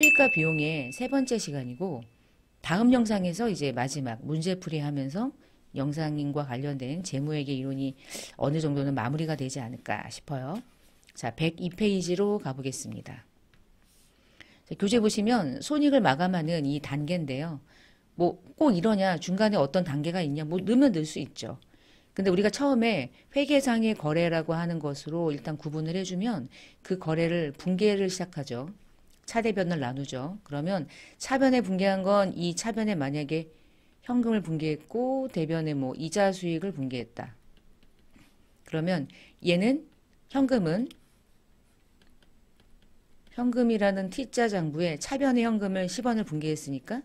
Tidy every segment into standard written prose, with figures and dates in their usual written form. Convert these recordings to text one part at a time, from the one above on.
수익과 비용의 세 번째 시간이고, 다음 영상에서 이제 마지막 문제풀이 하면서 영상과 관련된 재무회계 이론이 어느 정도는 마무리가 되지 않을까 싶어요. 자, 102페이지로 가보겠습니다. 자, 교재 보시면 손익을 마감하는 이 단계인데요. 뭐 꼭 이러냐, 중간에 어떤 단계가 있냐, 뭐 넣으면 넣을 수 있죠. 근데 우리가 처음에 회계상의 거래라고 하는 것으로 일단 구분을 해주면 그 거래를 분계를 시작하죠. 차대변을 나누죠. 그러면 차변에 분계한 건 이 차변에 만약에 현금을 분계했고 대변에 뭐 이자 수익을 분계했다. 그러면 얘는 현금이라는 T자 장부에 차변의 현금을 10원을 분계했으니까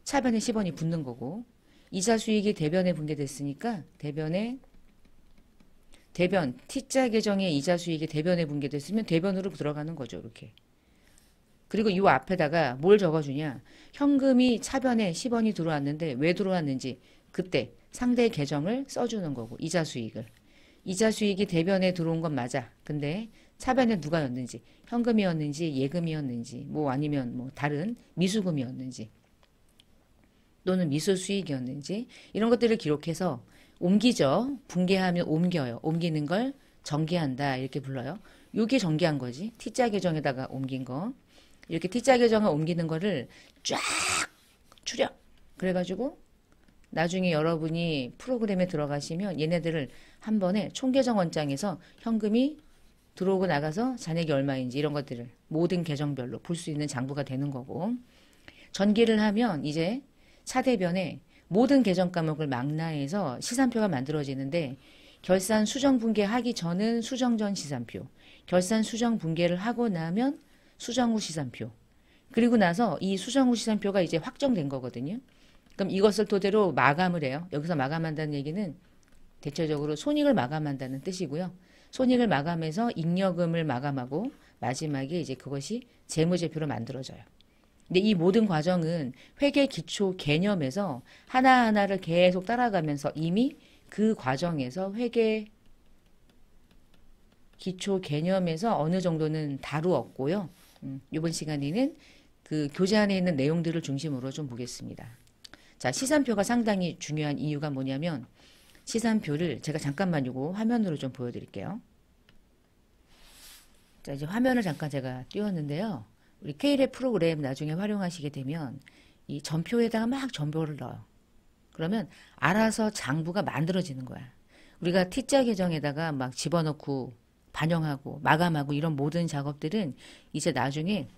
차변에 10원이 붙는 거고, 이자 수익이 대변에 분계됐으니까 대변 T자 계정의 이자 수익이 대변에 분계됐으면 대변으로 들어가는 거죠. 이렇게. 그리고 이 앞에다가 뭘 적어주냐. 현금이 차변에 10원이 들어왔는데 왜 들어왔는지 그때 상대 계정을 써주는 거고, 이자 수익을. 이자 수익이 대변에 들어온 건 맞아. 근데 차변에 누가였는지, 현금이었는지 예금이었는지 뭐 아니면 뭐 다른 미수금이었는지 또는 미수 수익이었는지 이런 것들을 기록해서 옮기죠. 분계하면 옮겨요. 옮기는 걸 전개한다 이렇게 불러요. 요게 전개한 거지. T자 계정에다가 옮긴 거. 이렇게 T자 계정을 옮기는 거를 쫙 추려. 그래가지고 나중에 여러분이 프로그램에 들어가시면 얘네들을 한 번에 총계정 원장에서 현금이 들어오고 나가서 잔액이 얼마인지 이런 것들을 모든 계정별로 볼 수 있는 장부가 되는 거고, 전기를 하면 이제 차대변에 모든 계정 과목을 망라해서 시산표가 만들어지는데, 결산 수정 분계하기 전은 수정 전 시산표, 결산 수정 분계를 하고 나면 수정 후 시산표, 그리고 나서 이 수정 후 시산표가 이제 확정된 거거든요. 그럼 이것을 토대로 마감을 해요. 여기서 마감한다는 얘기는 대체적으로 손익을 마감한다는 뜻이고요. 손익을 마감해서 잉여금을 마감하고 마지막에 이제 그것이 재무제표로 만들어져요. 근데 이 모든 과정은 회계 기초 개념에서 하나하나를 계속 따라가면서 이미 그 과정에서 회계 기초 개념에서 어느 정도는 다루었고요. 이번 시간에는 그 교재 안에 있는 내용들을 중심으로 좀 보겠습니다. 자, 시산표가 상당히 중요한 이유가 뭐냐면, 시산표를 제가 잠깐만 이거 화면으로 좀 보여드릴게요. 자, 이제 화면을 잠깐 제가 띄웠는데요. 우리 K랩 프로그램 나중에 활용하시게 되면 이 전표에다가 막 전표를 넣어요. 그러면 알아서 장부가 만들어지는 거야. 우리가 T자 계정에다가 막 집어넣고 반영하고 마감하고 이런 모든 작업들은 이제 나중에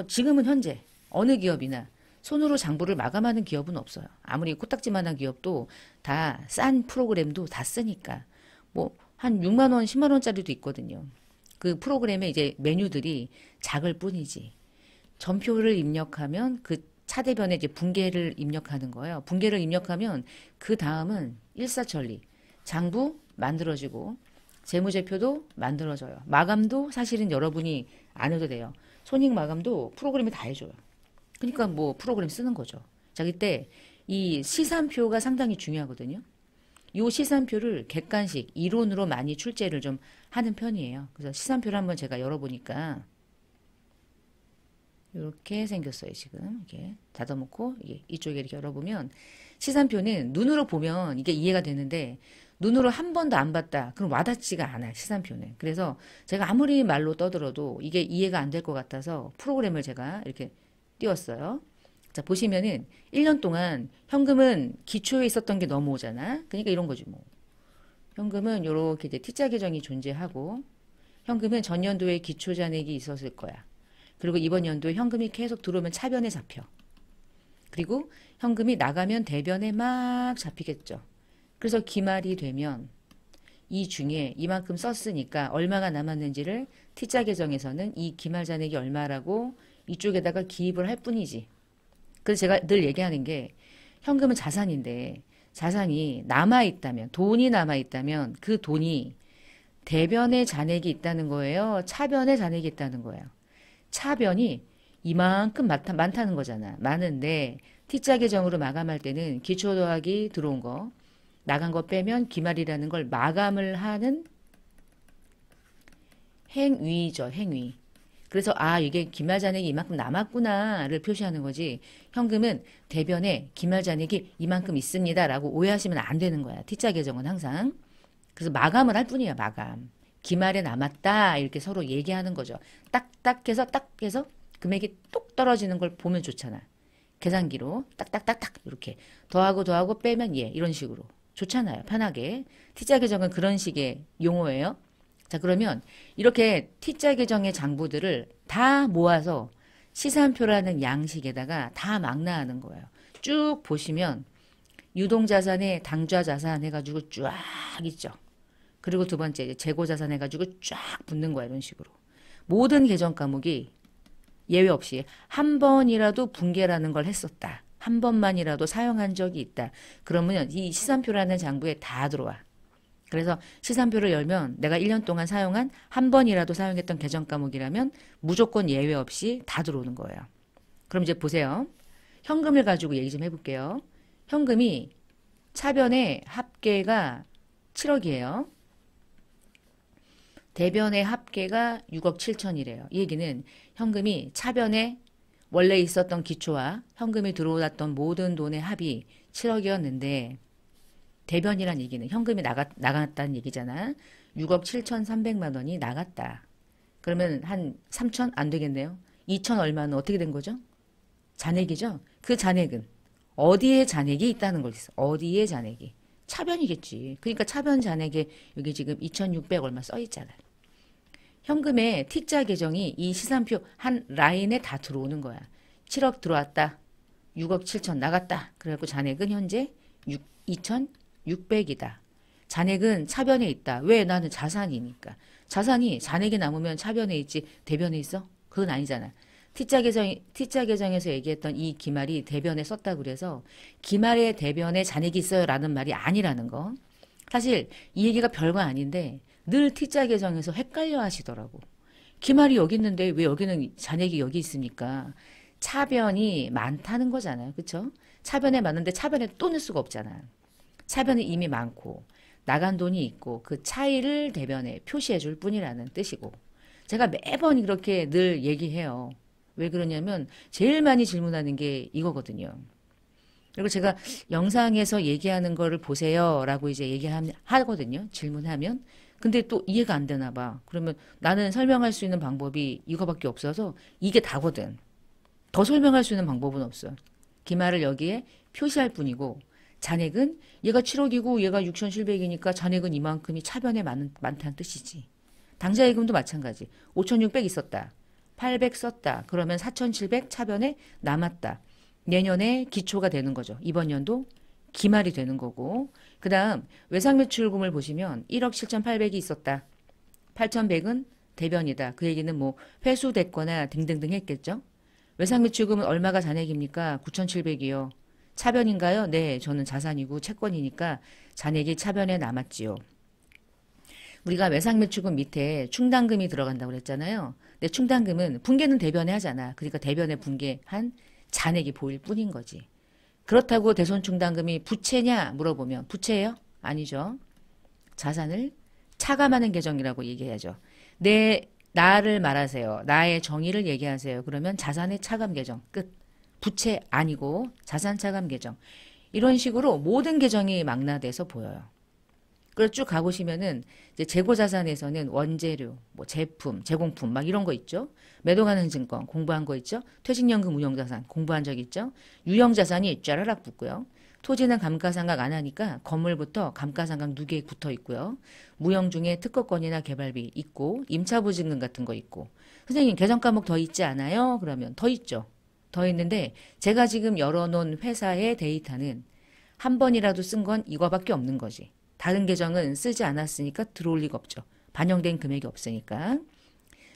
지금은 현재 어느 기업이나 손으로 장부를 마감하는 기업은 없어요. 아무리 코딱지만한 기업도 다 싼 프로그램도 다 쓰니까 뭐 한 6만 원, 10만 원짜리도 있거든요. 그 프로그램에 이제 메뉴들이 작을 뿐이지. 전표를 입력하면 그 차대변에 이제 분계를 입력하는 거예요. 분계를 입력하면 그 다음은 일사천리. 장부 만들어지고 재무제표도 만들어져요. 마감도 사실은 여러분이 안 해도 돼요. 손익 마감도 프로그램이 다 해줘요. 그러니까 뭐 프로그램 쓰는 거죠. 자, 이때 이 시산표가 상당히 중요하거든요. 이 시산표를 객관식 이론으로 많이 출제를 좀 하는 편이에요. 그래서 시산표를 한번 제가 열어보니까 이렇게 생겼어요. 지금 이렇게 닫아놓고 이쪽에 이렇게 열어보면 시산표는 눈으로 보면 이게 이해가 되는데 눈으로 한 번도 안 봤다. 그럼 와닿지가 않아요. 시산표는. 그래서 제가 아무리 말로 떠들어도 이게 이해가 안 될 것 같아서 프로그램을 제가 이렇게 띄웠어요. 자, 보시면은 1년 동안 현금은 기초에 있었던 게 넘어오잖아. 그러니까 이런 거지 뭐. 현금은 이렇게 이제 T자 계정이 존재하고 현금은 전년도에 기초 잔액이 있었을 거야. 그리고 이번 연도에 현금이 계속 들어오면 차변에 잡혀. 그리고 현금이 나가면 대변에 막 잡히겠죠. 그래서 기말이 되면 이 중에 이만큼 썼으니까 얼마가 남았는지를 T자 계정에서는 이 기말 잔액이 얼마라고 이쪽에다가 기입을 할 뿐이지. 그래서 제가 늘 얘기하는 게 현금은 자산인데 자산이 남아있다면, 돈이 남아있다면 그 돈이 대변에 잔액이 있다는 거예요. 차변에 잔액이 있다는 거예요. 차변이 이만큼 많다는 거잖아. 많은데 T자 계정으로 마감할 때는 기초 더하기 들어온 거, 나간 거 빼면 기말이라는 걸 마감을 하는 행위죠. 행위. 그래서 아 이게 기말 잔액이 이만큼 남았구나를 표시하는 거지 현금은 대변에 기말 잔액이 이만큼 있습니다라고 오해하시면 안 되는 거야. T자 계정은 항상. 그래서 마감을 할 뿐이야. 마감. 기말에 남았다 이렇게 서로 얘기하는 거죠. 딱딱해서 금액이 똑 떨어지는 걸 보면 좋잖아. 계산기로 딱딱딱딱 이렇게 더하고 빼면 예 이런 식으로 좋잖아요. 편하게. T자 계정은 그런 식의 용어예요. 자 그러면 이렇게 T자 계정의 장부들을 다 모아서 시산표라는 양식에다가 다 망라하는 거예요. 쭉 보시면 유동자산에 당좌자산 해가지고 쫙 있죠. 그리고 두 번째 재고자산 해가지고 쫙 붙는 거야. 이런 식으로. 모든 계정 과목이 예외 없이 한 번이라도 분괴라는 걸 했었다. 한 번만이라도 사용한 적이 있다. 그러면 이 시산표라는 장부에 다 들어와. 그래서 시산표를 열면 내가 1년 동안 사용한 한 번이라도 사용했던 계정 과목이라면 무조건 예외 없이 다 들어오는 거예요. 그럼 이제 보세요. 현금을 가지고 얘기 좀 해볼게요. 현금이 차변의 합계가 7억이에요. 대변의 합계가 6억 7천이래요. 이 얘기는 현금이 차변에 원래 있었던 기초와 현금이 들어왔던 모든 돈의 합이 7억이었는데 대변이란 얘기는 현금이 나갔다는 얘기잖아. 6억 7천3백만 원이 나갔다. 그러면 한 3천 안 되겠네요. 2천 얼마는 어떻게 된 거죠? 잔액이죠. 그 잔액은 어디에 잔액이 있다는 걸 있어. 어디에 잔액이. 차변이겠지. 그러니까 차변 잔액에 여기 지금 2,600 얼마 써 있잖아요. 현금의 T자 계정이 이 시산표 한 라인에 다 들어오는 거야. 7억 들어왔다. 6억 7천 나갔다. 그래갖고 잔액은 현재 2,600이다. 잔액은 차변에 있다. 왜? 나는 자산이니까. 자산이 잔액이 남으면 차변에 있지 대변에 있어? 그건 아니잖아. T자 계정에서 얘기했던 이 기말이 대변에 썼다 그래서 기말에 대변에 잔액이 있어요 라는 말이 아니라는 거. 사실 이 얘기가 별거 아닌데 늘 T자 계정에서 헷갈려 하시더라고. 기말이 여기 있는데 왜 여기는 잔액이 여기 있습니까? 차변이 많다는 거잖아요. 그렇죠? 차변에 많은데 차변에 또 넣을 수가 없잖아. 차변이 이미 많고 나간 돈이 있고 그 차이를 대변에 표시해 줄 뿐이라는 뜻이고 제가 매번 이렇게 늘 얘기해요. 왜 그러냐면 제일 많이 질문하는 게 이거거든요. 그리고 제가 영상에서 얘기하는 거를 보세요 라고 이제 얘기하거든요. 질문하면. 근데 또 이해가 안 되나 봐. 그러면 나는 설명할 수 있는 방법이 이거밖에 없어서 이게 다거든. 더 설명할 수 있는 방법은 없어. 기말을 여기에 표시할 뿐이고 잔액은 얘가 7억이고 얘가 6,700이니까 잔액은 이만큼이 차변에 많다는 뜻이지. 당좌예금도 마찬가지. 5,600 있었다. 800 썼다. 그러면 4,700 차변에 남았다. 내년에 기초가 되는 거죠. 이번 연도 기말이 되는 거고. 그 다음 외상매출금을 보시면 1억 7,800이 있었다. 8,100은 대변이다. 그 얘기는 뭐 회수됐거나 등등등 했겠죠. 외상매출금은 얼마가 잔액입니까? 9,700이요. 차변인가요? 네, 저는 자산이고 채권이니까 잔액이 차변에 남았지요. 우리가 외상매출금 밑에 충당금이 들어간다고 그랬잖아요. 근데 충당금은 분괴는 대변에 하잖아. 그러니까 대변에 분괴한 잔액이 보일 뿐인 거지. 그렇다고 대손충당금이 부채냐 물어보면 부채예요? 아니죠. 자산을 차감하는 계정이라고 얘기해야죠. 나를 말하세요. 나의 정의를 얘기하세요. 그러면 자산의 차감 계정 끝. 부채 아니고 자산 차감 계정. 이런 식으로 모든 계정이 망라돼서 보여요. 그걸 쭉 가보시면은 이제 재고자산에서는 원재료, 뭐 제품, 제공품 막 이런 거 있죠. 매도가능 증권 공부한 거 있죠. 퇴직연금 운용자산 공부한 적 있죠. 유형자산이 쫘라락 붙고요. 토지는 감가상각 안 하니까 건물부터 감가상각 누계에 붙어 있고요. 무형 중에 특허권이나 개발비 있고 임차보증금 같은 거 있고. 선생님 계정 과목 더 있지 않아요? 그러면 더 있죠. 더 있는데 제가 지금 열어놓은 회사의 데이터는 한 번이라도 쓴 건 이거밖에 없는 거지. 다른 계정은 쓰지 않았으니까 들어올 리가 없죠. 반영된 금액이 없으니까.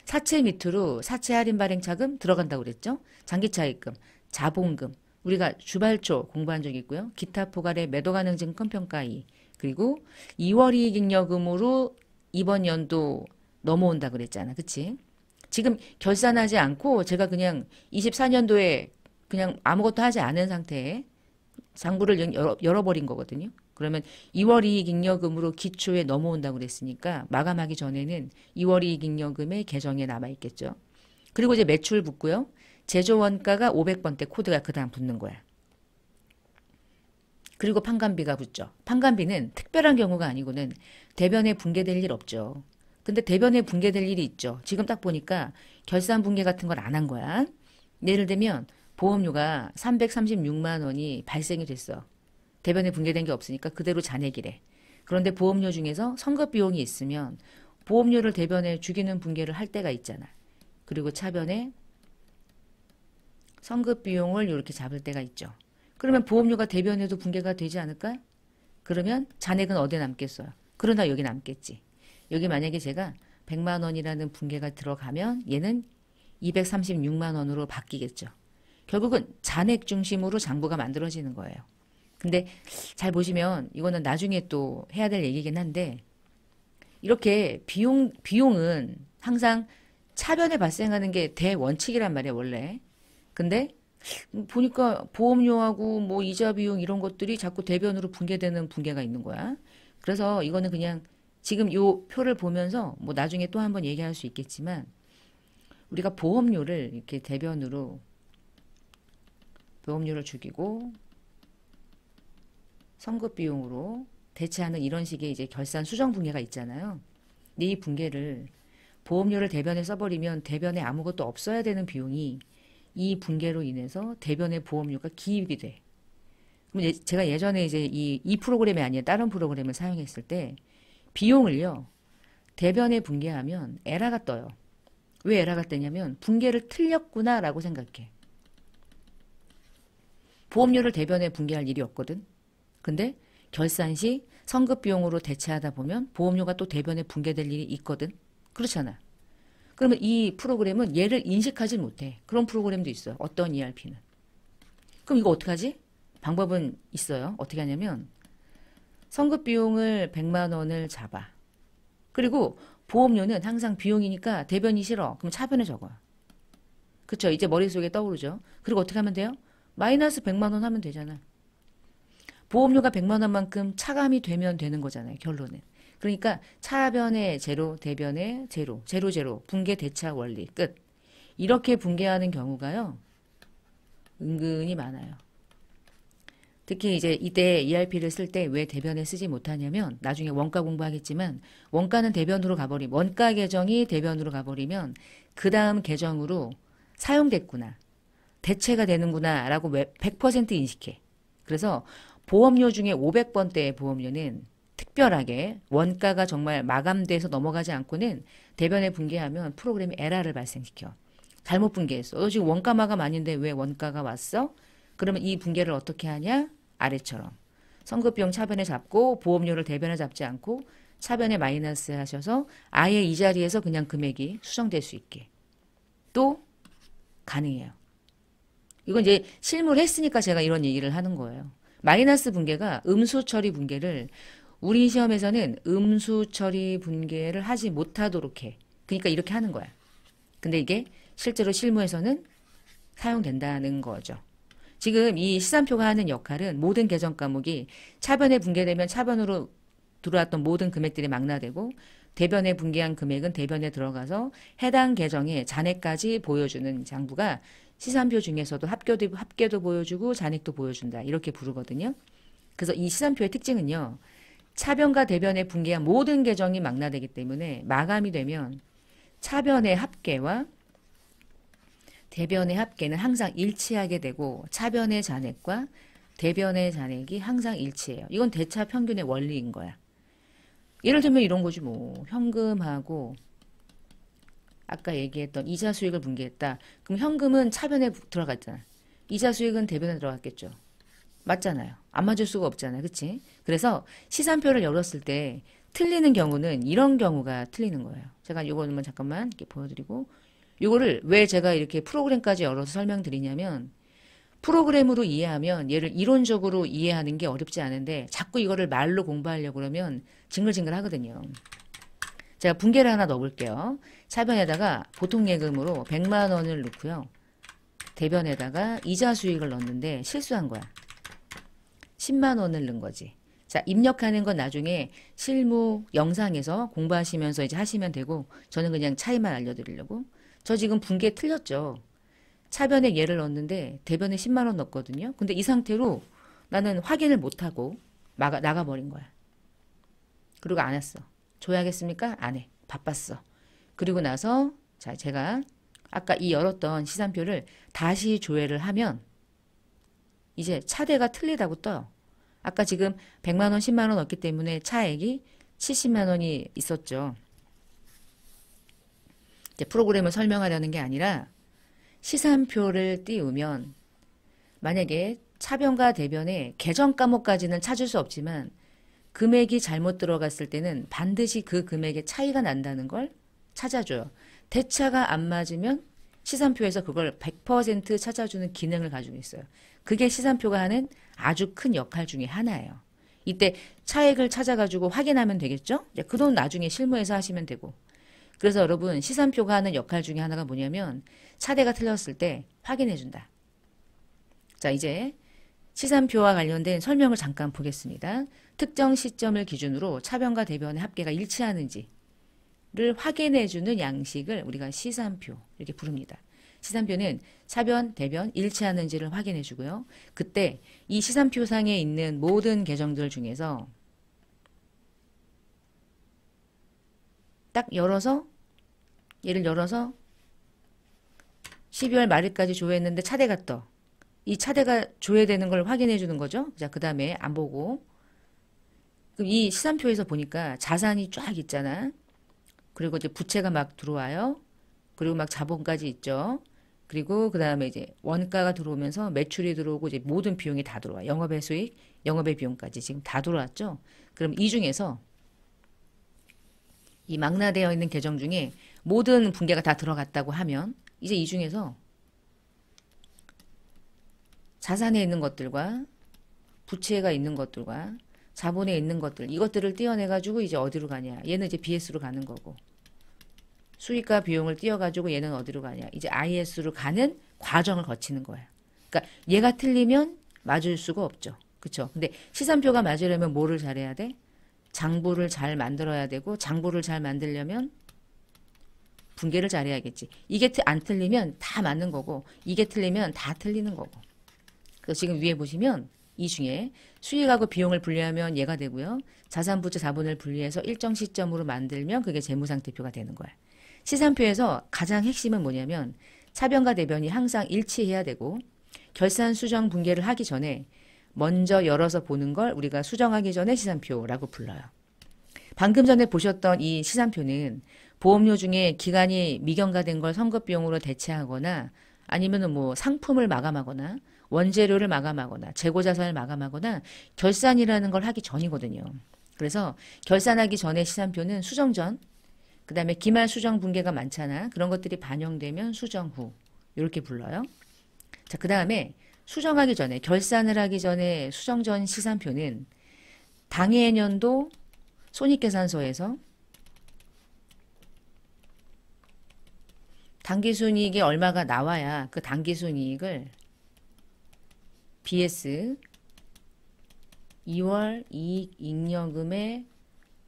사채 밑으로 사채 할인 발행 차금 들어간다고 그랬죠. 장기차입금, 자본금, 우리가 주발초 공부한 적이 있고요. 기타 포괄의 매도 가능 증권 평가이, 그리고 2월 이익잉여금으로 이번 연도 넘어온다 그랬잖아. 그치? 지금 결산하지 않고 제가 그냥 24년도에 그냥 아무것도 하지 않은 상태에 장부를 열어버린 거거든요. 그러면 2월 이익잉여금으로 기초에 넘어온다고 그랬으니까 마감하기 전에는 2월 이익잉여금의 계정에 남아있겠죠. 그리고 이제 매출 붙고요. 제조 원가가 500번대 코드가 그 다음 붙는 거야. 그리고 판관비가 붙죠. 판관비는 특별한 경우가 아니고는 대변에 붕괴될 일 없죠. 근데 대변에 붕괴될 일이 있죠. 지금 딱 보니까 결산 붕괴 같은 걸 안 한 거야. 예를 들면 보험료가 336만 원이 발생이 됐어. 대변에 붕괴된 게 없으니까 그대로 잔액이래. 그런데 보험료 중에서 선급 비용이 있으면 보험료를 대변에 죽이는 붕괴를 할 때가 있잖아. 그리고 차변에 선급 비용을 이렇게 잡을 때가 있죠. 그러면 보험료가 대변에도 붕괴가 되지 않을까? 그러면 잔액은 어디에 남겠어요? 그러나 여기 남겠지. 여기 만약에 제가 100만 원이라는 붕괴가 들어가면 얘는 236만 원으로 바뀌겠죠. 결국은 잔액 중심으로 장부가 만들어지는 거예요. 근데 잘 보시면 이거는 나중에 또 해야 될 얘기긴 한데 이렇게 비용은 항상 차변에 발생하는 게 대원칙이란 말이에요, 원래. 근데 보니까 보험료하고 뭐 이자 비용 이런 것들이 자꾸 대변으로 붕괴되는 붕괴가 있는 거야. 그래서 이거는 그냥 지금 요 표를 보면서 뭐 나중에 또 한번 얘기할 수 있겠지만 우리가 보험료를 이렇게 대변으로 보험료를 죽이고 선급 비용으로 대체하는 이런 식의 이제 결산 수정 붕괴가 있잖아요. 근데 이 붕괴를 보험료를 대변에 써버리면 대변에 아무것도 없어야 되는 비용이 이 붕괴로 인해서 대변의 보험료가 기입이 돼. 그럼 제가 예전에 이제 이 프로그램이 아니라 다른 프로그램을 사용했을 때 비용을요. 대변에 붕괴하면 에러가 떠요. 왜 에러가 뜨냐면 붕괴를 틀렸구나라고 생각해. 보험료를 대변에 붕괴할 일이 없거든. 근데 결산 시 선급 비용으로 대체하다 보면 보험료가 또 대변에 붕괴될 일이 있거든. 그렇잖아. 그러면 이 프로그램은 얘를 인식하지 못해. 그런 프로그램도 있어요. 어떤 ERP는. 그럼 이거 어떻게 하지? 방법은 있어요. 어떻게 하냐면 선급 비용을 100만 원을 잡아. 그리고 보험료는 항상 비용이니까 대변이 싫어. 그럼 차변에 적어요. 그쵸? 이제 머릿속에 떠오르죠? 그리고 어떻게 하면 돼요? 마이너스 100만 원 하면 되잖아. 보험료가 100만 원만큼 차감이 되면 되는 거잖아요. 결론은. 그러니까 차변의 제로, 대변의 제로, 제로, 제로, 붕괴 대차 원리, 끝. 이렇게 붕괴하는 경우가요. 은근히 많아요. 특히 이제 이때 ERP를 쓸 때 왜 대변에 쓰지 못하냐면 나중에 원가 공부하겠지만 원가는 대변으로 가버리면 원가 계정이 대변으로 가버리면 그 다음 계정으로 사용됐구나. 대체가 되는구나 라고 100% 인식해. 그래서 보험료 중에 500번대의 보험료는 특별하게 원가가 정말 마감돼서 넘어가지 않고는 대변에 붕괴하면 프로그램이 에러를 발생시켜. 잘못 붕괴했어. 너 지금 원가 마감 아닌데 왜 원가가 왔어? 그러면 이 붕괴를 어떻게 하냐? 아래처럼. 선급비용 차변에 잡고 보험료를 대변에 잡지 않고 차변에 마이너스 하셔서 아예 이 자리에서 그냥 금액이 수정될 수 있게. 또 가능해요. 이건 이제 실무를 했으니까 제가 이런 얘기를 하는 거예요. 마이너스 붕괴가 음수 처리 붕괴를 우리 시험에서는 음수 처리 붕괴를 하지 못하도록 해. 그러니까 이렇게 하는 거야. 근데 이게 실제로 실무에서는 사용된다는 거죠. 지금 이 시산표가 하는 역할은 모든 계정 과목이 차변에 붕괴되면 차변으로 들어왔던 모든 금액들이 망라되고 대변에 붕괴한 금액은 대변에 들어가서 해당 계정의 잔액까지 보여주는 장부가 시산표 중에서도 합계도 보여주고 잔액도 보여준다. 이렇게 부르거든요. 그래서 이 시산표의 특징은요. 차변과 대변에 붕괴한 모든 계정이 망라되기 때문에 마감이 되면 차변의 합계와 대변의 합계는 항상 일치하게 되고 차변의 잔액과 대변의 잔액이 항상 일치해요. 이건 대차 평균의 원리인 거야. 예를 들면 이런 거지 뭐. 현금하고 아까 얘기했던 이자 수익을 붕괴했다. 그럼 현금은 차변에 들어갔잖아. 이자 수익은 대변에 들어갔겠죠. 맞잖아요. 안 맞을 수가 없잖아요. 그치? 그래서 시산표를 열었을 때 틀리는 경우는 이런 경우가 틀리는 거예요. 제가 이거는 잠깐만 이렇게 보여드리고 이거를 왜 제가 이렇게 프로그램까지 열어서 설명드리냐면 프로그램으로 이해하면 얘를 이론적으로 이해하는 게 어렵지 않은데 자꾸 이거를 말로 공부하려고 그러면 징글징글 하거든요. 제가 붕괴를 하나 넣어볼게요. 차변에다가 보통 예금으로 100만 원을 넣고요. 대변에다가 이자 수익을 넣었는데 실수한 거야. 10만 원을 넣은 거지. 자, 입력하는 건 나중에 실무 영상에서 공부하시면서 이제 하시면 되고 저는 그냥 차이만 알려드리려고. 저 지금 분계 틀렸죠. 차변에 얘를 넣었는데 대변에 10만 원 넣었거든요. 근데 이 상태로 나는 확인을 못하고 나가버린 거야. 그리고 안 했어. 줘야겠습니까? 안 해. 바빴어. 그리고 나서 자, 제가 아까 이 열었던 시산표를 다시 조회를 하면 이제 차대가 틀리다고 떠요. 아까 지금 100만 원, 10만 원 넣었기 때문에 차액이 70만 원이 있었죠. 이제 프로그램을 설명하려는 게 아니라 시산표를 띄우면 만약에 차변과 대변의 계정 과목까지는 찾을 수 없지만 금액이 잘못 들어갔을 때는 반드시 그 금액의 차이가 난다는 걸 찾아줘요. 대차가 안 맞으면 시산표에서 그걸 100% 찾아주는 기능을 가지고 있어요. 그게 시산표가 하는 아주 큰 역할 중에 하나예요. 이때 차액을 찾아가지고 확인하면 되겠죠? 그 돈 나중에 실무에서 하시면 되고. 그래서 여러분 시산표가 하는 역할 중에 하나가 뭐냐면 차대가 틀렸을 때 확인해준다. 자, 이제 시산표와 관련된 설명을 잠깐 보겠습니다. 특정 시점을 기준으로 차변과 대변의 합계가 일치하는지를 확인해주는 양식을 우리가 시산표 이렇게 부릅니다. 시산표는 차변, 대변 일치하는지를 확인해주고요. 그때 이 시산표상에 있는 모든 계정들 중에서 딱 열어서 얘를 열어서 12월 말일까지 조회했는데 차대가 떠. 이 차대가 조회되는 걸 확인해 주는 거죠. 자, 그 다음에 안 보고. 그럼 이 시산표에서 보니까 자산이 쫙 있잖아. 그리고 이제 부채가 막 들어와요. 그리고 막 자본까지 있죠. 그리고 그 다음에 이제 원가가 들어오면서 매출이 들어오고 이제 모든 비용이 다 들어와. 영업의 수익, 영업의 비용까지 지금 다 들어왔죠. 그럼 이 중에서 이 망라되어 있는 계정 중에 모든 분계가 다 들어갔다고 하면 이제 이 중에서 자산에 있는 것들과 부채가 있는 것들과 자본에 있는 것들 이것들을 떼어내가지고 이제 어디로 가냐. 얘는 이제 BS로 가는 거고 수익과 비용을 떼어가지고 얘는 어디로 가냐. 이제 IS로 가는 과정을 거치는 거야. 그러니까 얘가 틀리면 맞을 수가 없죠. 그쵸? 근데 시산표가 맞으려면 뭐를 잘해야 돼? 장부를 잘 만들어야 되고 장부를 잘 만들려면 분계를 잘해야겠지. 이게 안 틀리면 다 맞는 거고 이게 틀리면 다 틀리는 거고. 그래서 지금 위에 보시면 이 중에 수익하고 비용을 분리하면 얘가 되고요. 자산, 부채, 자본을 분리해서 일정 시점으로 만들면 그게 재무상태표가 되는 거야. 시산표에서 가장 핵심은 뭐냐면 차변과 대변이 항상 일치해야 되고 결산, 수정, 분계를 하기 전에 먼저 열어서 보는 걸 우리가 수정하기 전에 시산표라고 불러요. 방금 전에 보셨던 이 시산표는 보험료 중에 기간이 미경과된 걸 선급비용으로 대체하거나 아니면 뭐 상품을 마감하거나 원재료를 마감하거나 재고자산을 마감하거나 결산이라는 걸 하기 전이거든요. 그래서 결산하기 전에 시산표는 수정 전, 그 다음에 기말 수정 분계가 많잖아. 그런 것들이 반영되면 수정 후 이렇게 불러요. 자, 그 다음에 수정하기 전에 결산을 하기 전에 수정 전 시산표는 당해 년도 손익계산서에서 당기순이익이 얼마가 나와야 그 당기순이익을 BS 2월 이익 잉여금에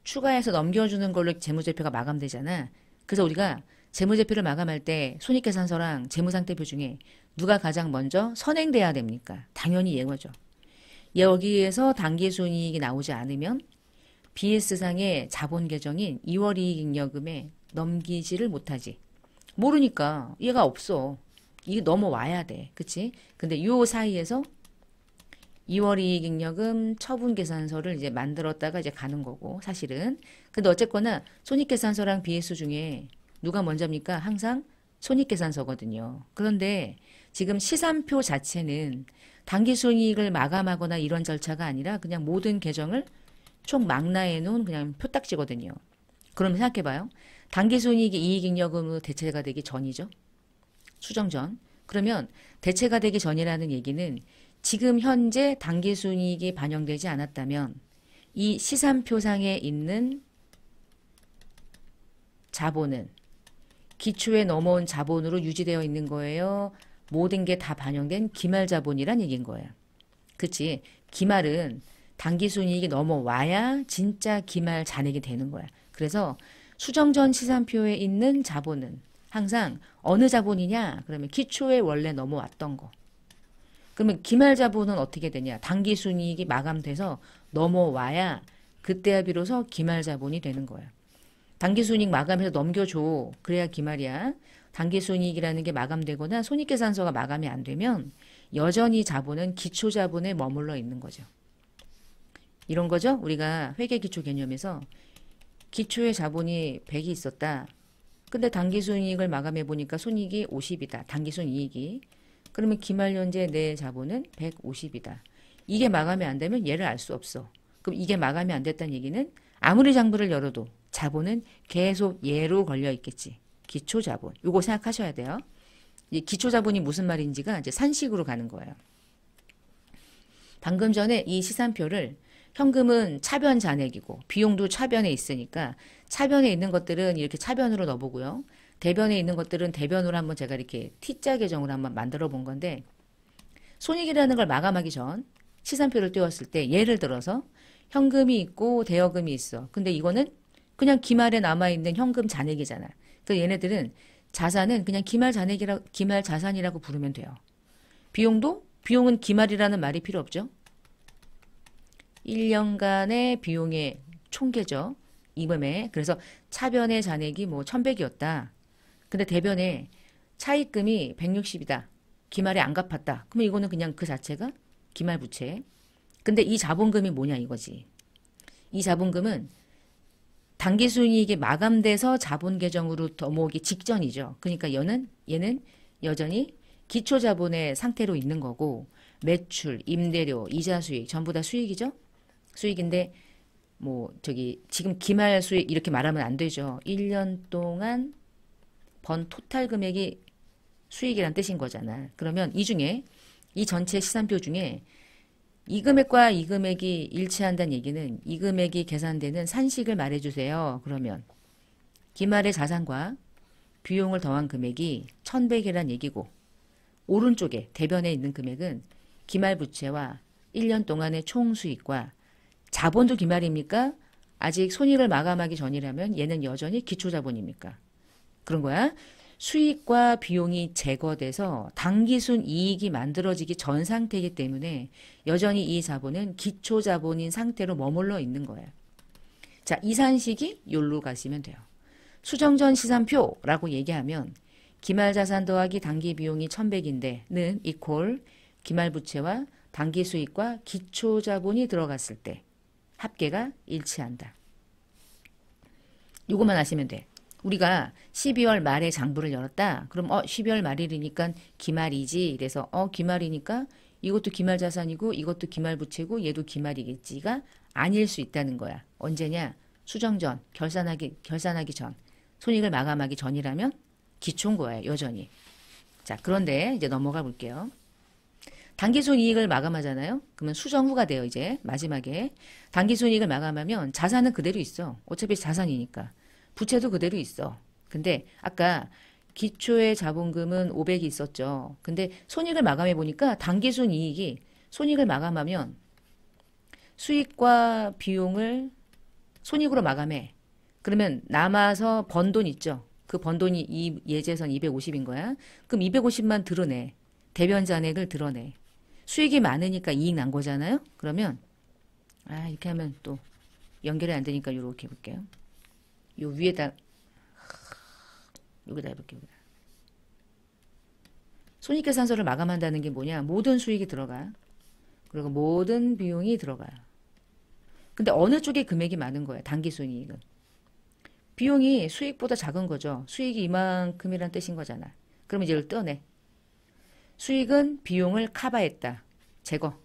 추가해서 넘겨주는 걸로 재무제표가 마감되잖아. 그래서 우리가 재무제표를 마감할 때 손익계산서랑 재무상태표 중에 누가 가장 먼저 선행돼야 됩니까? 당연히 얘거죠. 여기에서 당기순이익이 나오지 않으면 BS상의 자본 계정인 2월 이익 잉여금에 넘기지를 못하지. 모르니까 얘가 없어. 이게 넘어와야 돼. 그치? 근데 요 사이에서 2월 이익 잉여금 처분 계산서를 이제 만들었다가 이제 가는 거고, 사실은. 근데 어쨌거나 손익계산서랑 BS 중에 누가 먼저입니까? 항상 손익계산서거든요. 그런데 지금 시산표 자체는 당기순이익을 마감하거나 이런 절차가 아니라 그냥 모든 계정을 총 망라해 놓은 그냥 표딱지거든요. 그러면 생각해봐요. 당기순이익이 이익잉여금으로 대체가 되기 전이죠. 수정 전. 그러면 대체가 되기 전이라는 얘기는 지금 현재 당기순이익이 반영되지 않았다면 이 시산표상에 있는 자본은 기초에 넘어온 자본으로 유지되어 있는 거예요. 모든 게 다 반영된 기말자본이란 얘기인 거예요. 그치? 기말은 당기순이익이 넘어와야 진짜 기말 잔액이 되는 거야. 그래서 수정 전 시산표에 있는 자본은 항상 어느 자본이냐? 그러면 기초에 원래 넘어왔던 거. 그러면 기말 자본은 어떻게 되냐? 당기순이익이 마감돼서 넘어와야 그때야 비로소 기말 자본이 되는 거야. 당기순이익 마감해서 넘겨줘. 그래야 기말이야. 당기순이익이라는 게 마감되거나 손익계산서가 마감이 안 되면 여전히 자본은 기초자본에 머물러 있는 거죠. 이런 거죠. 우리가 회계기초 개념에서 기초의 자본이 100이 있었다. 근데 당기순이익을 마감해 보니까 손익이 50이다. 당기순이익이. 그러면 기말연재 내 자본은 150이다. 이게 마감이 안 되면 얘를 알 수 없어. 그럼 이게 마감이 안 됐다는 얘기는 아무리 장부를 열어도 자본은 계속 얘로 걸려 있겠지. 기초자본. 요거 생각하셔야 돼요. 이 기초자본이 무슨 말인지가 이제 산식으로 가는 거예요. 방금 전에 이 시산표를 현금은 차변 잔액이고 비용도 차변에 있으니까 차변에 있는 것들은 이렇게 차변으로 넣어보고요. 대변에 있는 것들은 대변으로 한번 제가 이렇게 T자 계정으로 한번 만들어 본 건데 손익이라는 걸 마감하기 전 시산표를 띄웠을 때 예를 들어서 현금이 있고 대여금이 있어. 근데 이거는 그냥 기말에 남아있는 현금 잔액이잖아. 그래서 얘네들은 자산은 그냥 기말 자산이라고 부르면 돼요. 비용은 기말이라는 말이 필요 없죠. 1년간의 비용의 총계죠. 이금에. 그래서 차변의 잔액이 뭐 1100이었다. 근데 대변에 차입금이 160이다. 기말에 안 갚았다. 그러면 이거는 그냥 그 자체가 기말 부채. 근데 이 자본금이 뭐냐 이거지. 이 자본금은 당기순이익이 마감돼서 자본 계정으로 넘어오기 직전이죠. 그러니까 얘는 여전히 기초자본의 상태로 있는 거고 매출, 임대료, 이자 수익 전부 다 수익이죠. 수익인데 지금 기말 수익 이렇게 말하면 안 되죠. 1년 동안 번 토탈 금액이 수익이란 뜻인 거잖아. 그러면 이 중에 이 전체 시산표 중에 이 금액과 이 금액이 일치한다는 얘기는 이 금액이 계산되는 산식을 말해주세요. 그러면 기말의 자산과 비용을 더한 금액이 1100이란 얘기고 오른쪽에 대변에 있는 금액은 기말 부채와 1년 동안의 총 수익과 자본도 기말입니까? 아직 손익을 마감하기 전이라면 얘는 여전히 기초자본입니까? 그런 거야. 수익과 비용이 제거돼서 당기순 이익이 만들어지기 전 상태이기 때문에 여전히 이 자본은 기초자본인 상태로 머물러 있는 거예요. 자, 이 산식이 요로 가시면 돼요. 수정전 시산표라고 얘기하면 기말자산 더하기 당기비용이 1100인데는 이퀄 기말부채와 당기수익과 기초자본이 들어갔을 때 합계가 일치한다. 요것만 아시면 돼. 우리가 12월 말에 장부를 열었다. 그럼 12월 말이니까 기말이지. 이래서 기말이니까 이것도 기말자산이고 이것도 기말부채고 얘도 기말이겠지가 아닐 수 있다는 거야. 언제냐? 수정 전, 결산하기 전, 손익을 마감하기 전이라면 기초인 거예요. 여전히. 자, 그런데 이제 넘어가 볼게요. 당기순이익을 마감하잖아요. 그러면 수정 후가 돼요. 이제 마지막에. 당기순이익을 마감하면 자산은 그대로 있어. 어차피 자산이니까. 부채도 그대로 있어. 근데 아까 기초의 자본금은 500이 있었죠. 근데 손익을 마감해 보니까 당기순이익이 손익을 마감하면 수익과 비용을 손익으로 마감해. 그러면 남아서 번 돈 있죠. 그 번 돈이 이 예제선 250인 거야. 그럼 250만 드러내. 대변 잔액을 드러내. 수익이 많으니까 이익 난 거잖아요. 그러면 이렇게 하면 또 연결이 안 되니까 이렇게 해볼게요. 요 위에다 여기다 해볼게요. 손익계산서를 마감한다는 게 뭐냐? 모든 수익이 들어가. 그리고 모든 비용이 들어가요. 근데 어느 쪽에 금액이 많은 거야? 당기순이익은. 비용이 수익보다 작은 거죠. 수익이 이만큼이란 뜻인 거잖아. 그럼 이제 이걸 떼어내. 수익은 비용을 커버했다. 제거.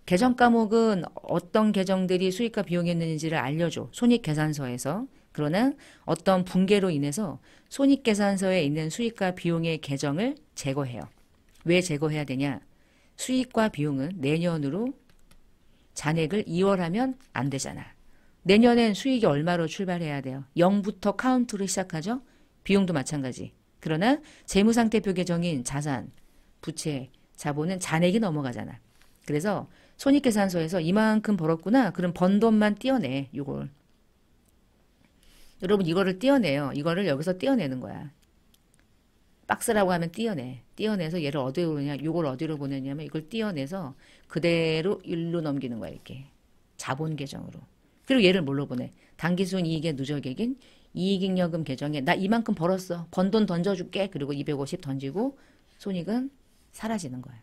계정 과목은 어떤 계정들이 수익과 비용이었는지를 알려줘. 손익계산서에서. 그러나 어떤 붕괴로 인해서 손익계산서에 있는 수익과 비용의 계정을 제거해요. 왜 제거해야 되냐? 수익과 비용은 내년으로 잔액을 2월하면 안 되잖아. 내년엔 수익이 얼마로 출발해야 돼요? 0부터 카운트를 시작하죠? 비용도 마찬가지. 그러나 재무상태표 계정인 자산, 부채, 자본은 잔액이 넘어가잖아. 그래서 손익계산서에서 이만큼 벌었구나. 그럼 번 돈만 떼어내. 이걸. 여러분 이거를 떼어내요. 이거를 여기서 떼어내는 거야. 박스라고 하면 띄어내. 띄어내서 얘를 어디로 보내냐, 요걸 어디로 보내냐면 이걸 띄어내서 그대로 일로 넘기는 거야, 이렇게. 자본 계정으로. 그리고 얘를 뭘로 보내? 당기순 이익의 누적액인 이익잉여금 계정에 나 이만큼 벌었어. 번 돈 던져줄게. 그리고 250 던지고 손익은 사라지는 거야.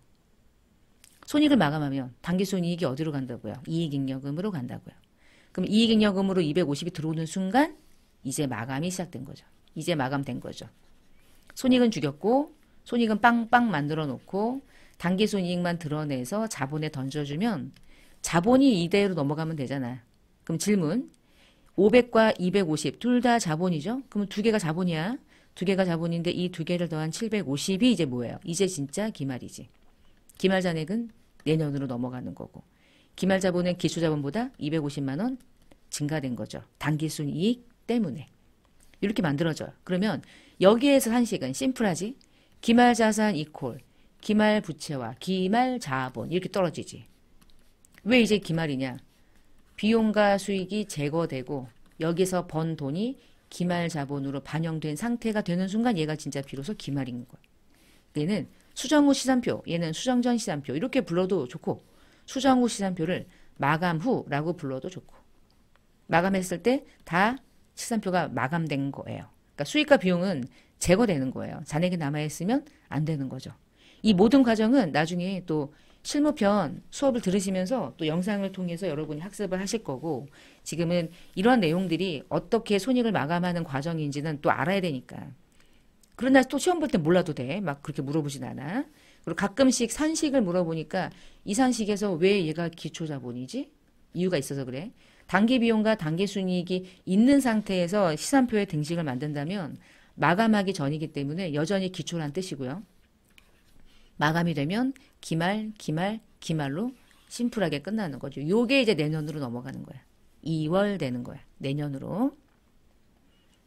손익을 마감하면 당기순 이익이 어디로 간다고요? 이익잉여금으로 간다고요. 그럼 이익잉여금으로 250이 들어오는 순간 이제 마감이 시작된 거죠. 이제 마감된 거죠. 손익은 죽였고 손익은 빵빵 만들어 놓고 당기순이익만 드러내서 자본에 던져주면 자본이 이대로 넘어가면 되잖아. 그럼 질문 500과 250 둘 다 자본이죠? 그럼 두 개가 자본이야. 두 개가 자본인데 이 두 개를 더한 750이 이제 뭐예요? 이제 진짜 기말이지. 기말 잔액은 내년으로 넘어가는 거고 기말 자본은 기초 자본보다 250만 원 증가된 거죠. 당기순이익 때문에. 이렇게 만들어져요. 그러면 여기에서 산식은 심플하지. 기말 자산 이퀄 기말 부채와 기말 자본 이렇게 떨어지지. 왜 이제 기말이냐? 비용과 수익이 제거되고 여기서 번 돈이 기말 자본으로 반영된 상태가 되는 순간 얘가 진짜 비로소 기말인 거야. 얘는 수정 후 시산표, 얘는 수정 전 시산표 이렇게 불러도 좋고 수정 후 시산표를 마감 후라고 불러도 좋고 마감했을 때 다 시산표가 마감된 거예요. 그러니까 수익과 비용은 제거되는 거예요. 잔액이 남아있으면 안 되는 거죠. 이 모든 과정은 나중에 또 실무편 수업을 들으시면서 또 영상을 통해서 여러분이 학습을 하실 거고 지금은 이런 내용들이 어떻게 손익을 마감하는 과정인지는 또 알아야 되니까. 그러나 또 시험 볼 때 몰라도 돼. 막 그렇게 물어보진 않아. 그리고 가끔씩 산식을 물어보니까 이 산식에서 왜 얘가 기초자본이지? 이유가 있어서 그래. 단기비용과 단기순이익이 있는 상태에서 시산표의 등식을 만든다면 마감하기 전이기 때문에 여전히 기초란 뜻이고요. 마감이 되면 기말로 심플하게 끝나는 거죠. 요게 이제 내년으로 넘어가는 거야. 2월 되는 거야. 내년으로.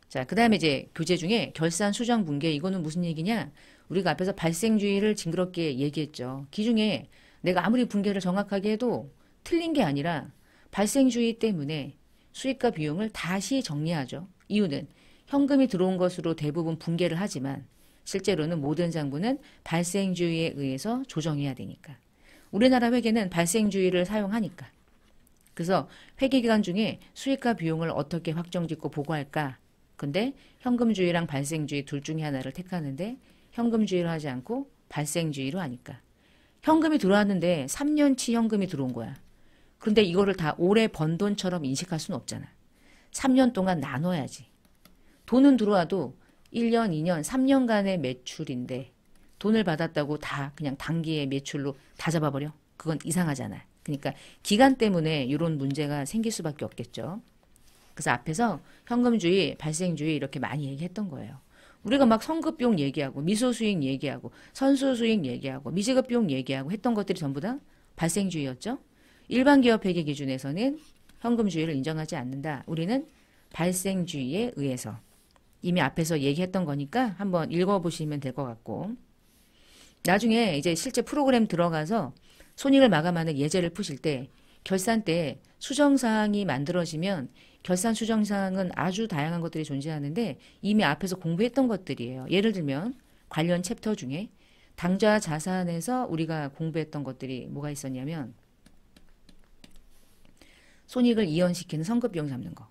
자, 그 다음에 이제 교재 중에 결산 수정 분계 이거는 무슨 얘기냐? 우리가 앞에서 발생주의를 징그럽게 얘기했죠. 기중에 내가 아무리 분계를 정확하게 해도 틀린 게 아니라 발생주의 때문에 수익과 비용을 다시 정리하죠. 이유는 현금이 들어온 것으로 대부분 분계를 하지만 실제로는 모든 장부는 발생주의에 의해서 조정해야 되니까. 우리나라 회계는 발생주의를 사용하니까. 그래서 회계기간 중에 수익과 비용을 어떻게 확정짓고 보고할까? 근데 현금주의랑 발생주의 둘 중에 하나를 택하는데 현금주의로 하지 않고 발생주의로 하니까. 현금이 들어왔는데 3년치 현금이 들어온 거야. 그런데 이거를 다 올해 번 돈처럼 인식할 수는 없잖아. 3년 동안 나눠야지. 돈은 들어와도 1년, 2년, 3년간의 매출인데 돈을 받았다고 다 그냥 단기의 매출로 다 잡아버려? 그건 이상하잖아. 그러니까 기간 때문에 이런 문제가 생길 수밖에 없겠죠. 그래서 앞에서 현금주의, 발생주의 이렇게 많이 얘기했던 거예요. 우리가 막 성급비용 얘기하고 미소수익 얘기하고 선수수익 얘기하고 미지급비용 얘기하고 했던 것들이 전부 다 발생주의였죠. 일반 기업 회계 기준에서는 현금주의를 인정하지 않는다. 우리는 발생주의에 의해서 이미 앞에서 얘기했던 거니까 한번 읽어보시면 될 것 같고 나중에 이제 실제 프로그램 들어가서 손익을 마감하는 예제를 푸실 때 결산 때 수정사항이 만들어지면 결산 수정사항은 아주 다양한 것들이 존재하는데 이미 앞에서 공부했던 것들이에요. 예를 들면 관련 챕터 중에 당좌 자산에서 우리가 공부했던 것들이 뭐가 있었냐면 손익을 이연시키는 선급비용 잡는 거,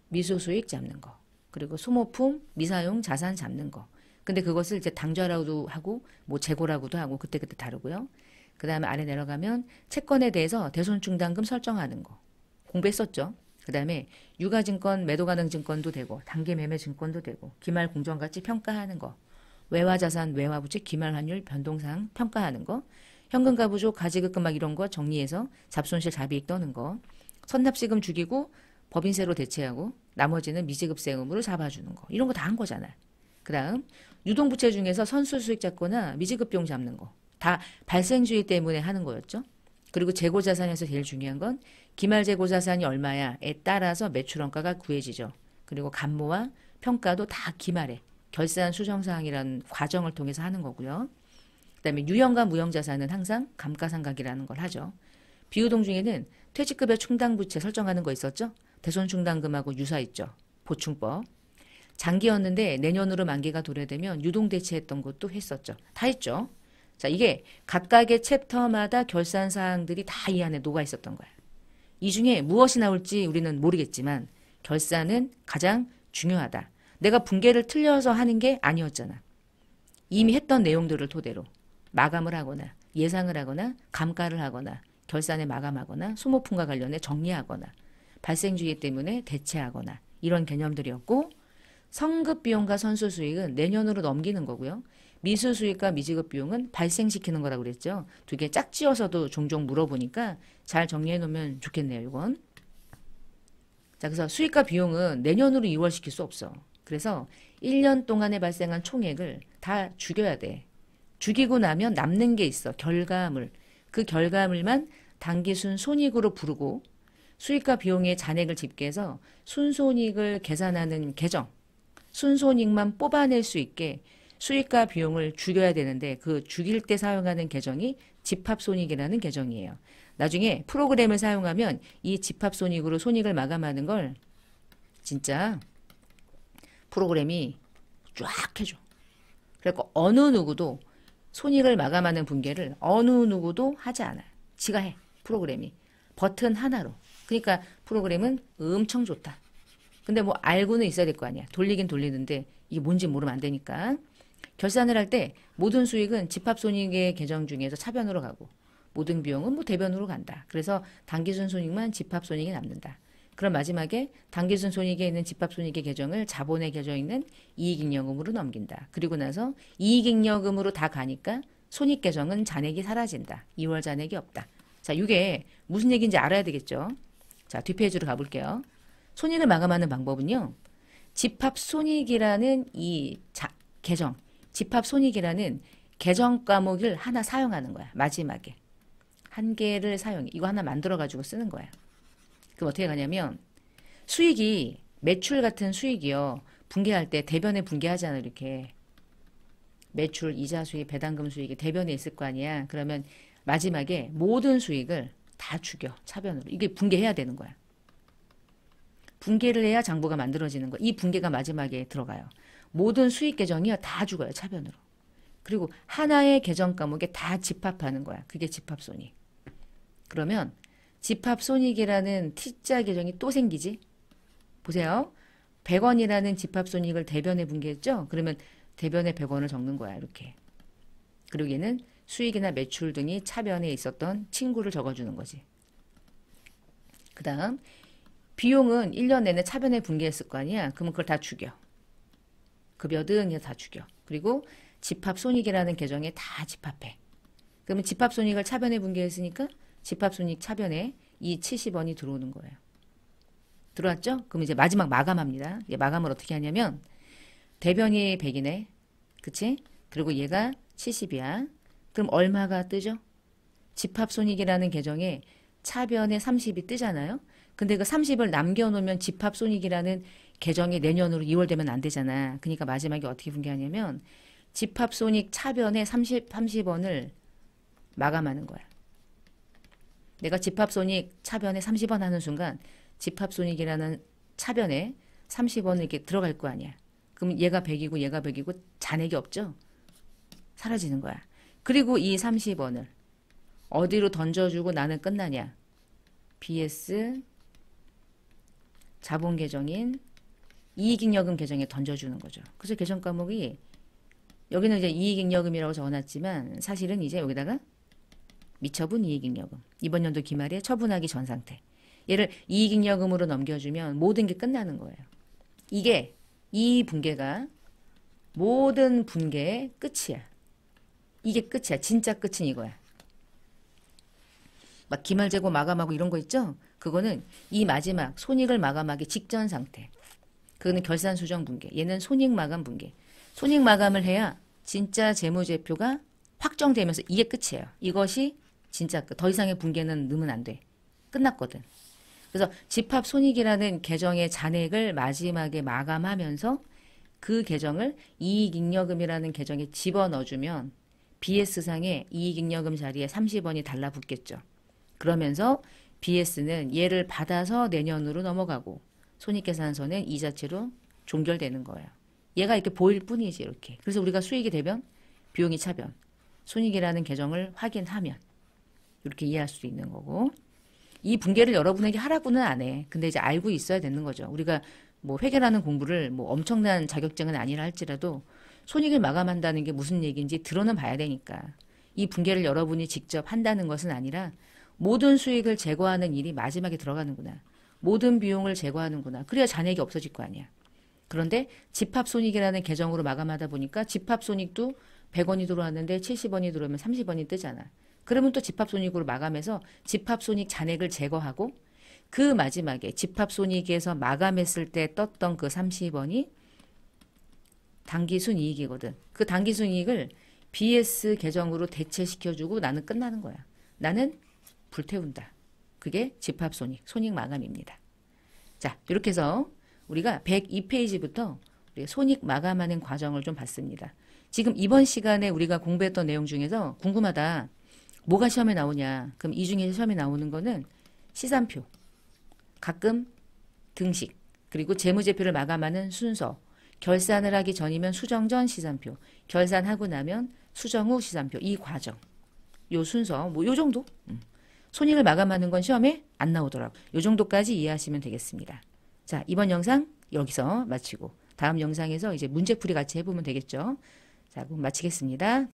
미수수익 잡는 거, 그리고 소모품, 미사용 자산 잡는 거. 근데 그것을 이제 당좌라고도 하고 뭐 재고라고도 하고 그때그때 다르고요. 그 다음에 아래 내려가면 채권에 대해서 대손충당금 설정하는 거 공부했었죠. 그 다음에 유가증권, 매도가능증권도 되고 단기매매증권도 되고 기말공정가치 평가하는 거, 외화자산, 외화부채, 기말환율 변동사항 평가하는 거, 현금가부족, 가지급금 막 이런 거 정리해서 잡손실 잡이익 떠는 거, 선납시금 죽이고 법인세로 대체하고 나머지는 미지급세금으로 잡아주는 거 이런 거 다 한 거잖아. 그 다음 유동부채 중에서 선수수익 잡거나 미지급비용 잡는 거 다 발생주의 때문에 하는 거였죠. 그리고 재고자산에서 제일 중요한 건 기말 재고자산이 얼마야에 따라서 매출원가가 구해지죠. 그리고 감모와 평가도 다 기말에 결산 수정사항이라는 과정을 통해서 하는 거고요. 그 다음에 유형과 무형자산은 항상 감가상각이라는 걸 하죠. 비유동 중에는 퇴직급여 충당부채 설정하는 거 있었죠. 대손충당금하고 유사있죠. 보충법. 장기였는데 내년으로 만기가 도래되면 유동대체했던 것도 했었죠. 다 했죠. 자, 이게 각각의 챕터마다 결산 사항들이 다 이 안에 녹아 있었던 거야. 이 중에 무엇이 나올지 우리는 모르겠지만 결산은 가장 중요하다. 내가 분계를 틀려서 하는 게 아니었잖아. 이미 했던 내용들을 토대로 마감을 하거나 예상을 하거나 감가를 하거나 결산에 마감하거나 소모품과 관련해 정리하거나 발생주의 때문에 대체하거나 이런 개념들이었고 성급 비용과 선수 수익은 내년으로 넘기는 거고요. 미수 수익과 미지급 비용은 발생시키는 거라고 그랬죠. 두 개 짝지어서도 종종 물어보니까 잘 정리해 놓으면 좋겠네요. 이건. 자, 그래서 수익과 비용은 내년으로 이월시킬 수 없어. 그래서 1년 동안에 발생한 총액을 다 죽여야 돼. 죽이고 나면 남는 게 있어. 결과물. 그 결과물만 당기순 손익으로 부르고 수익과 비용의 잔액을 집계해서 순손익을 계산하는 계정. 순손익만 뽑아낼 수 있게 수익과 비용을 죽여야 되는데 그 죽일 때 사용하는 계정이 집합손익이라는 계정이에요. 나중에 프로그램을 사용하면 이 집합손익으로 손익을 마감하는 걸 진짜 프로그램이 쫙 해줘. 그래서 어느 누구도 손익을 마감하는 분계를 어느 누구도 하지 않아요. 지가 해. 프로그램이. 버튼 하나로. 그러니까 프로그램은 엄청 좋다. 근데 뭐 알고는 있어야 될 거 아니야. 돌리긴 돌리는데 이게 뭔지 모르면 안 되니까. 결산을 할 때 모든 수익은 집합손익의 계정 중에서 차변으로 가고 모든 비용은 뭐 대변으로 간다. 그래서 당기순 손익만 집합손익이 남는다. 그럼 마지막에 당기순 손익에 있는 집합손익의 계정을 자본의 계정에 있는 이익잉여금으로 넘긴다. 그리고 나서 이익잉여금으로 다 가니까 손익계정은 잔액이 사라진다. 2월 잔액이 없다. 자, 이게 무슨 얘기인지 알아야 되겠죠. 자, 뒷페이지로 가볼게요. 손익을 마감하는 방법은요. 집합손익이라는 이 계정, 집합손익이라는 계정 과목을 하나 사용하는 거야. 마지막에. 한 개를 사용해. 이거 하나 만들어가지고 쓰는 거야. 그럼 어떻게 가냐면 수익이 매출 같은 수익이요. 분계할 때 대변에 분계하잖아. 이렇게. 매출, 이자 수익, 배당금 수익이 대변에 있을 거 아니야. 그러면 마지막에 모든 수익을 다 죽여. 차변으로. 이게 분계해야 되는 거야. 분계를 해야 장부가 만들어지는 거야. 이 분계가 마지막에 들어가요. 모든 수익 계정이요. 다 죽어요. 차변으로. 그리고 하나의 계정 과목에 다 집합하는 거야. 그게 집합손익. 그러면 집합손익이라는 T자 계정이 또 생기지? 보세요. 100원이라는 집합손익을 대변에 분계했죠? 그러면 대변에 100원을 적는 거야. 이렇게. 그리고 얘는 수익이나 매출 등이 차변에 있었던 친구를 적어주는 거지. 그 다음 비용은 1년 내내 차변에 분계했을 거 아니야. 그러면 그걸 다 죽여. 급여 등에 다 죽여. 그리고 집합손익이라는 계정에 다 집합해. 그러면 집합손익을 차변에 분계했으니까 집합손익 차변에 이 70원이 들어오는 거예요. 들어왔죠? 그럼 이제 마지막 마감합니다. 마감을 어떻게 하냐면 대변이 100이네. 그치? 그리고 얘가 70이야. 그럼 얼마가 뜨죠? 집합손익이라는 계정에 차변에 30이 뜨잖아요. 근데 그 30을 남겨놓으면 집합손익이라는 계정이 내년으로 2월 되면 안 되잖아. 그러니까 마지막에 어떻게 분계하냐면 집합손익 차변에 30원을 마감하는 거야. 내가 집합손익 차변에 30원 하는 순간 집합손익이라는 차변에 30원을 이렇게 들어갈 거 아니야. 그럼 얘가 100이고 얘가 100이고 잔액이 없죠? 사라지는 거야. 그리고 이 30원을 어디로 던져주고 나는 끝나냐. BS 자본 계정인 이익잉여금 계정에 던져주는 거죠. 그래서 계정 과목이 여기는 이제 이익잉여금이라고 적어놨지만 사실은 이제 여기다가 미처분 이익잉여금. 이번 연도 기말에 처분하기 전 상태. 얘를 이익잉여금으로 넘겨주면 모든 게 끝나는 거예요. 이게 이 분계가 모든 분계의 끝이야. 이게 끝이야. 진짜 끝은 이거야. 막 기말재고 마감하고 이런 거 있죠? 그거는 이 마지막 손익을 마감하기 직전 상태. 그거는 결산수정 분계. 얘는 손익 마감 분계. 손익 마감을 해야 진짜 재무제표가 확정되면서 이게 끝이에요. 이것이 진짜 끝. 더 이상의 분계는 넣으면 안 돼. 끝났거든. 그래서 집합손익이라는 계정의 잔액을 마지막에 마감하면서 그 계정을 이익잉여금이라는 계정에 집어넣어주면 BS상에 이익잉여금 자리에 30원이 달라붙겠죠. 그러면서 BS는 얘를 받아서 내년으로 넘어가고 손익계산서는 이 자체로 종결되는 거예요. 얘가 이렇게 보일 뿐이지 이렇게. 그래서 우리가 수익이 대변, 비용이 차변, 손익이라는 계정을 확인하면 이렇게 이해할 수 있는 거고 이 분계를 여러분에게 하라고는 안 해. 근데 이제 알고 있어야 되는 거죠. 우리가 뭐 회계라는 공부를 뭐 엄청난 자격증은 아니라 할지라도 손익을 마감한다는 게 무슨 얘기인지 들어는 봐야 되니까 이 분계를 여러분이 직접 한다는 것은 아니라 모든 수익을 제거하는 일이 마지막에 들어가는구나. 모든 비용을 제거하는구나. 그래야 잔액이 없어질 거 아니야. 그런데 집합손익이라는 계정으로 마감하다 보니까 집합손익도 100원이 들어왔는데 70원이 들어오면 30원이 뜨잖아. 그러면 또 집합손익으로 마감해서 집합손익 잔액을 제거하고 그 마지막에 집합손익에서 마감했을 때 떴던 그 30원이 당기순이익이거든. 그 당기순이익을 BS 계정으로 대체시켜주고 나는 끝나는 거야. 나는 불태운다. 그게 집합손익, 손익마감입니다. 자, 이렇게 해서 우리가 102페이지부터 손익 마감하는 과정을 좀 봤습니다. 지금 이번 시간에 우리가 공부했던 내용 중에서 궁금하다. 뭐가 시험에 나오냐? 그럼 이 중에 시험에 나오는 거는 시산표, 가끔 등식, 그리고 재무제표를 마감하는 순서, 결산을 하기 전이면 수정 전 시산표, 결산하고 나면 수정 후 시산표, 이 과정, 요 순서, 뭐 요 정도? 손익을 마감하는 건 시험에 안 나오더라고. 요 정도까지 이해하시면 되겠습니다. 자, 이번 영상 여기서 마치고 다음 영상에서 이제 문제풀이 같이 해보면 되겠죠. 자, 그럼 마치겠습니다.